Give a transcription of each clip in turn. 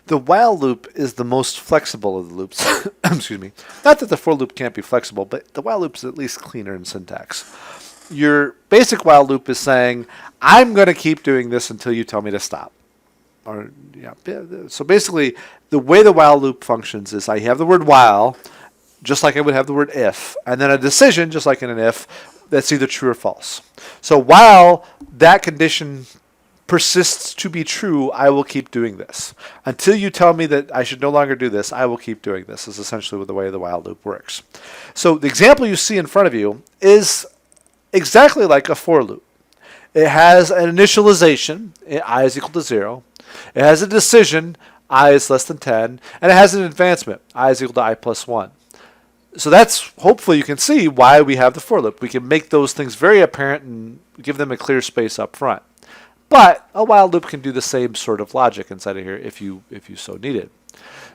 The while loop is the most flexible of the loops. Excuse me. Not that the for loop can't be flexible, but the while loop is at least cleaner in syntax. Your basic while loop is saying, I'm going to keep doing this until you tell me to stop. Or yeah. So basically, the way the while loop functions is I have the word while, just like I would have the word if, and then a decision, just like in an if, that's either true or false. So while that condition persists to be true, I will keep doing this. Until you tell me that I should no longer do this, I will keep doing this, is essentially the way the while loop works. So the example you see in front of you is exactly like a for loop. It has an initialization, I is equal to 0. It has a decision, I is less than 10. And it has an advancement, I is equal to I plus 1. So that's, hopefully you can see why we have the for loop. We can make those things very apparent and give them a clear space up front. But a while loop can do the same sort of logic inside of here if you so needed.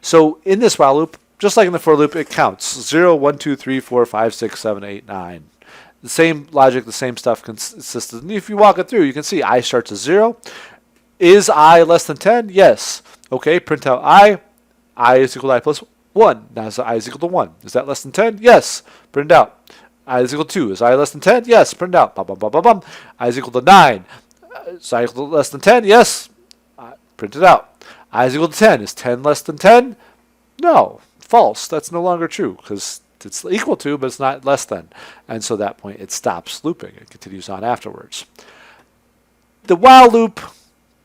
So in this while loop, just like in the for loop, it counts 0, 1, 2, 3, 4, 5, 6, 7, 8, 9. The same logic, the same stuff consists. And if you walk it through, you can see I starts at 0. Is I less than 10? Yes. Okay, print out I. I is equal to I plus 1. Now is I is equal to 1. Is that less than 10? Yes. Print out. I is equal to 2. Is I less than 10? Yes. Print out. Bum, bum, bum, bum, bum. I is equal to 9. Is I equal to less than 10? Yes. Print it out. I is equal to 10. Is 10 less than 10? No. False. That's no longer true because it's equal to, but it's not less than. And so at that point, it stops looping. It continues on afterwards. The while loop,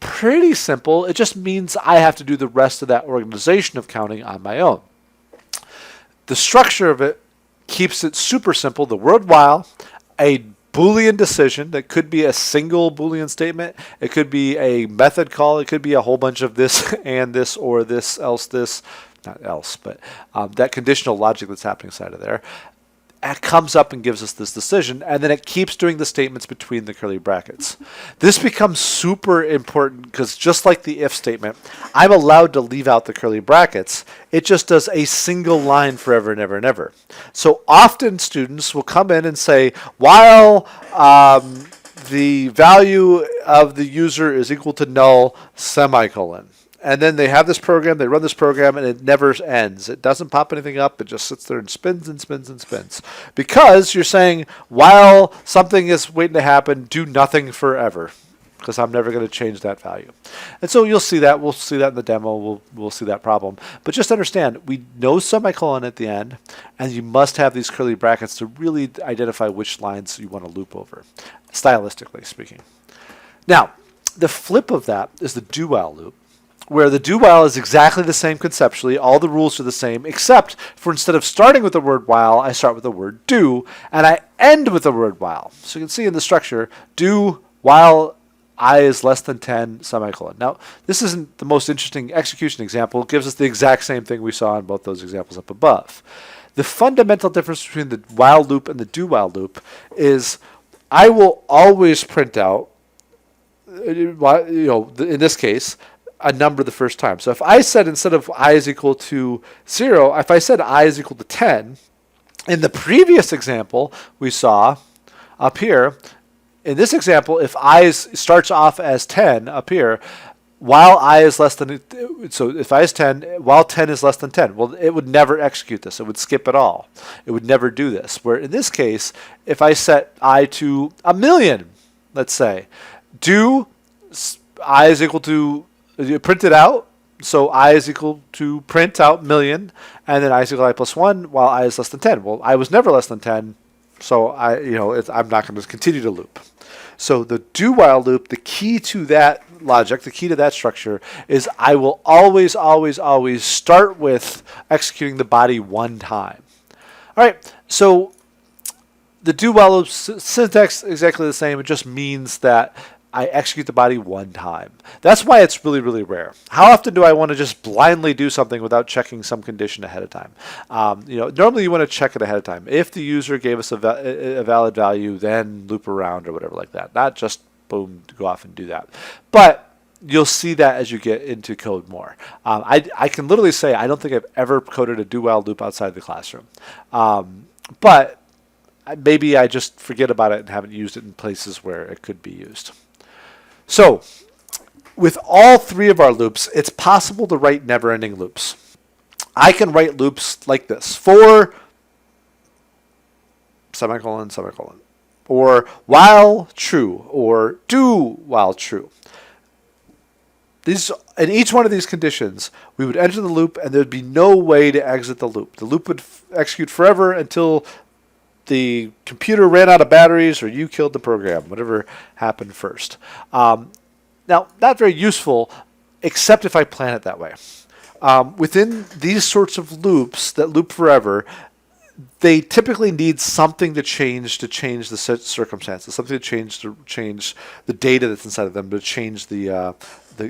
pretty simple. It just means I have to do the rest of that organization of counting on my own. The structure of it keeps it super simple. The word while, a Boolean decision that could be a single Boolean statement. It could be a method call. It could be a whole bunch of this and this or this else this. Not else, but that conditional logic that's happening inside of there. It comes up and gives us this decision, and then it keeps doing the statements between the curly brackets. This becomes super important because just like the if statement, I'm allowed to leave out the curly brackets. It just does a single line forever and ever and ever. So often students will come in and say, while the value of the user is equal to null, semicolon. And then they have this program, they run this program, and it never ends. It doesn't pop anything up. It just sits there and spins and spins and spins. Because you're saying, while something is waiting to happen, do nothing forever. Because I'm never going to change that value. And so you'll see that. We'll see that in the demo. We'll see that problem. But just understand, we know semicolon at the end, and you must have these curly brackets to really identify which lines you want to loop over, stylistically speaking. Now, the flip of that is the do while loop, where the do while is exactly the same conceptually. All the rules are the same, except for instead of starting with the word while, I start with the word do, and I end with the word while. So you can see in the structure, do while I is less than 10, semicolon. Now, this isn't the most interesting execution example. It gives us the exact same thing we saw in both those examples up above. The fundamental difference between the while loop and the do while loop is I will always print out, in this case, a number the first time. So if I said instead of I is equal to 0, if I said I is equal to 10, in the previous example we saw up here, in this example, if I starts off as 10 up here, while I is less than, so if I is 10, while 10 is less than 10, well, it would never execute this. It would skip it all. It would never do this. Where in this case, if I set I to 1,000,000, let's say, do I is equal to, you print it out, so I is equal to print out 1,000,000, and then I is equal to I plus 1, while I is less than 10. Well, I was never less than 10, so I'm not going to continue to loop. So the do while loop, the key to that logic, the key to that structure is I will always, always, always start with executing the body one time. All right, so the do while loop syntax is exactly the same. It just means that I execute the body one time. That's why it's really, really rare. How often do I want to just blindly do something without checking some condition ahead of time? Normally you want to check it ahead of time. If the user gave us a valid value, then loop around or whatever like that. Not just boom, go off and do that. But you'll see that as you get into code more. I can literally say I don't think I've ever coded a do while loop outside the classroom. But maybe I just forget about it and haven't used it in places where it could be used. So With all three of our loops, it's possible to write never-ending loops. I can write loops like this: for semicolon, semicolon, or while true, or do while true. In each one of these conditions, we would enter the loop and there'd be no way to exit the loop. The loop would execute forever until the computer ran out of batteries or you killed the program, whatever happened first. Now, not very useful, except if I plan it that way. Within these sorts of loops that loop forever, they typically need something to change the circumstances, something to change the data that's inside of them, to change the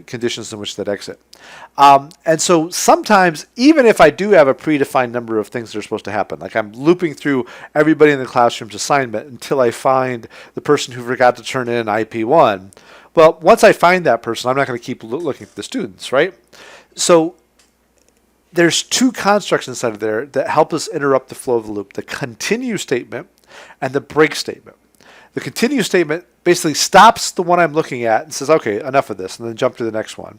conditions in which that exit. And so sometimes, even if I do have a predefined number of things that are supposed to happen, like I'm looping through everybody in the classroom's assignment until I find the person who forgot to turn in IP1, well, once I find that person, I'm not going to keep looking at the students, right? So there's two constructs inside of there that help us interrupt the flow of the loop: the continue statement and the break statement. The continue statement basically stops the one I'm looking at and says, okay, enough of this, and then jump to the next one.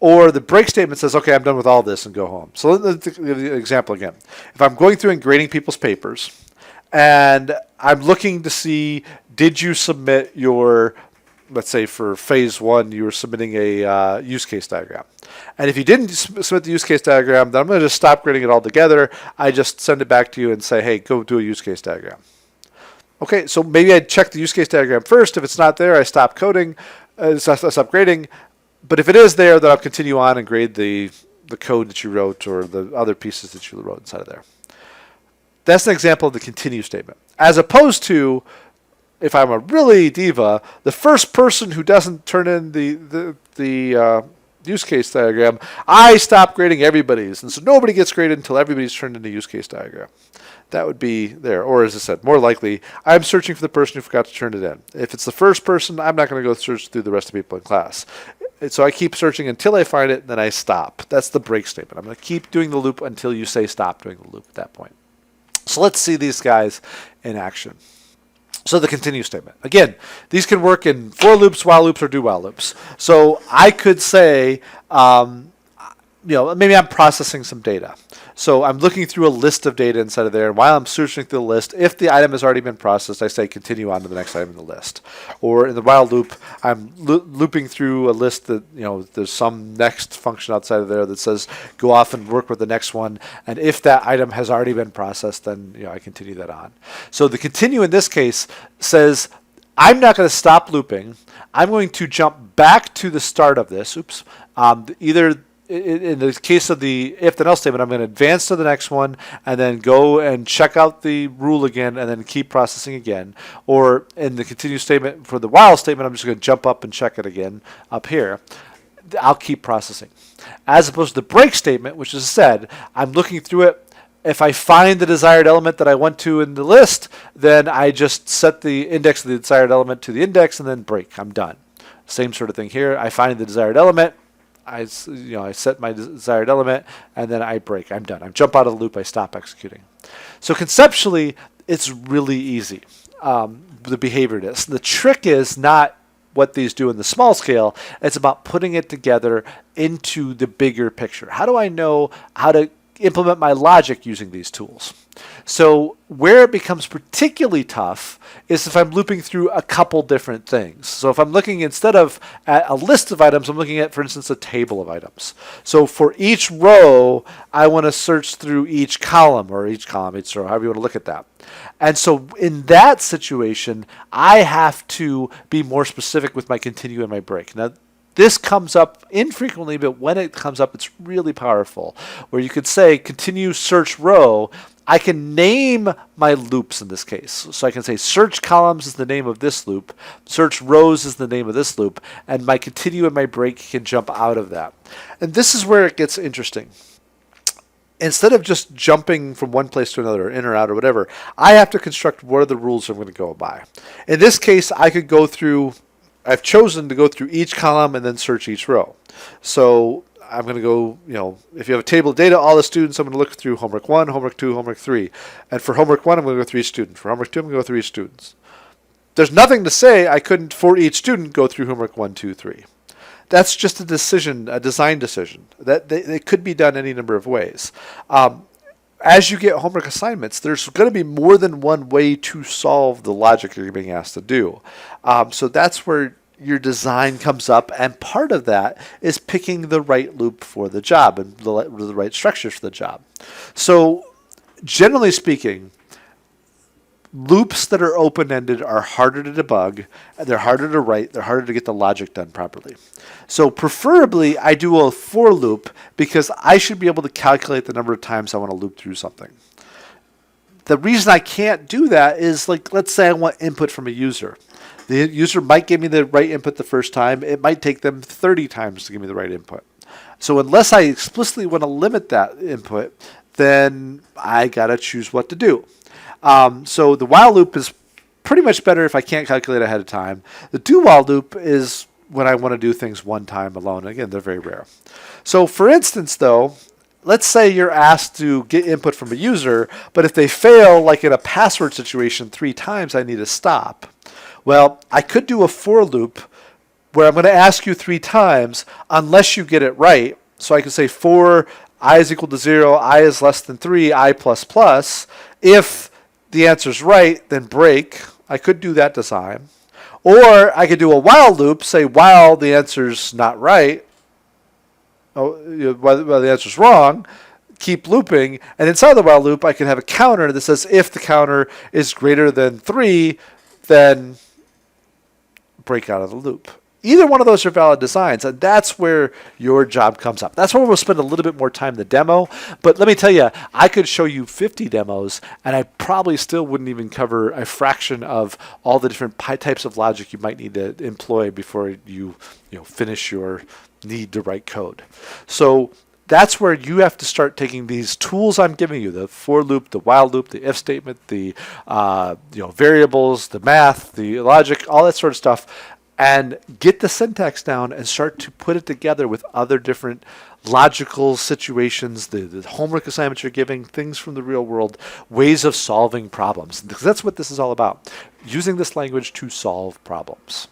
Or the break statement says, okay, I'm done with all this, and go home. So let's give the example again. If I'm going through and grading people's papers, and I'm looking to see, did you submit your, let's say for phase 1, you were submitting a use case diagram. And if you didn't submit the use case diagram, then I'm going to just stop grading it all together. I just send it back to you and say, hey, go do a use case diagram. Okay, so maybe I check the use case diagram first. If it's not there, I stop coding, stop grading. But if it is there, then I'll continue on and grade the code that you wrote or the other pieces that you wrote inside of there. That's an example of the continue statement. As opposed to, if I'm a really diva, the first person who doesn't turn in the use case diagram, I stop grading everybody's. And so nobody gets graded until everybody's turned in the use case diagram. That would be there. Or as I said, more likely, I'm searching for the person who forgot to turn it in. If it's the first person, I'm not going to go search through the rest of the people in class. So I keep searching until I find it, and then I stop. That's the break statement. I'm going to keep doing the loop until you say stop doing the loop at that point. So let's see these guys in action. So the continue statement. Again, these can work in for loops, while loops, or do while loops. So I could say, maybe I'm processing some data. So I'm looking through a list of data inside of there. And while I'm searching through the list, if the item has already been processed, I say continue on to the next item in the list. Or in the while loop, I'm looping through a list that, there's some next function outside of there that says go off and work with the next one. And if that item has already been processed, then I continue that on. So the continue in this case says I'm not going to stop looping. I'm going to jump back to the start of this. Either in the case of the if then else statement, I'm going to advance to the next one and then go and check out the rule again and then keep processing again. Or in the continue statement for the while statement, I'm just going to jump up and check it again up here. I'll keep processing. As opposed to the break statement, which is said, I'm looking through it. If I find the desired element that I want to in the list, then I just set the index of the desired element to the index and then break. I'm done. Same sort of thing here. I find the desired element. I set my desired element, and then I break. I'm done. I jump out of the loop. I stop executing. So conceptually, it's really easy, the behavior it is. The trick is not what these do in the small scale. It's about putting it together into the bigger picture. How do I know how to implement my logic using these tools? So where it becomes particularly tough is if I'm looping through a couple different things. So if I'm looking instead of at a list of items, I'm looking at, for instance, a table of items. So for each row, I want to search through each column, or each row, however you want to look at that. And so in that situation, I have to be more specific with my continue and my break. Now, this comes up infrequently, but when it comes up, it's really powerful, where you could say continue search row. I can name my loops in this case. So I can say search columns is the name of this loop, search rows is the name of this loop, and my continue and my break can jump out of that. And this is where it gets interesting. Instead of just jumping from one place to another, in or out or whatever, I have to construct what are the rules I'm going to go by. In this case, I've chosen to go through each column and then search each row. So I'm going to go, if you have a table of data, all the students, I'm going to look through homework 1, homework 2, homework 3. And for homework 1, I'm going to go through each student. For homework 2, I'm going to go through each student. There's nothing to say I couldn't, for each student, go through homework 1, 2, 3. that's just a decision, a design decision. That it could be done any number of ways. As you get homework assignments, there's going to be more than one way to solve the logic you're being asked to do. So that's where your design comes up, and part of that is picking the right loop for the job and the right structures for the job. So generally speaking, loops that are open-ended are harder to debug, they're harder to write, they're harder to get the logic done properly. So preferably, I do a for loop because I should be able to calculate the number of times I want to loop through something. The reason I can't do that is, like, let's say I want input from a user. The user might give me the right input the first time. It might take them 30 times to give me the right input. So unless I explicitly want to limit that input, then I got to choose what to do. So the while loop is pretty much better if I can't calculate ahead of time. The do while loop is when I want to do things one time alone. Again, they're very rare. So for instance, though, let's say you're asked to get input from a user, but if they fail, like in a password situation 3 times, I need to stop. Well, I could do a for loop where I'm going to ask you 3 times unless you get it right. So I could say for I is equal to 0, I is less than 3, I plus plus. If the answer's right, then break. I could do that design. Or I could do a while loop, say while the answer's not right, while the answer's wrong, keep looping. And inside the while loop, I can have a counter that says if the counter is greater than 3, then break out of the loop. Either one of those are valid designs, and that's where your job comes up. That's where we'll spend a little bit more time in the demo. But let me tell you, I could show you 50 demos, and I probably still wouldn't even cover a fraction of all the different types of logic you might need to employ before you finish your need to write code. So that's where you have to start taking these tools I'm giving you, the for loop, the while loop, the if statement, the variables, the math, the logic, all that sort of stuff, and get the syntax down and start to put it together with other different logical situations, the homework assignments you're giving, things from the real world, ways of solving problems. Because that's what this is all about, using this language to solve problems.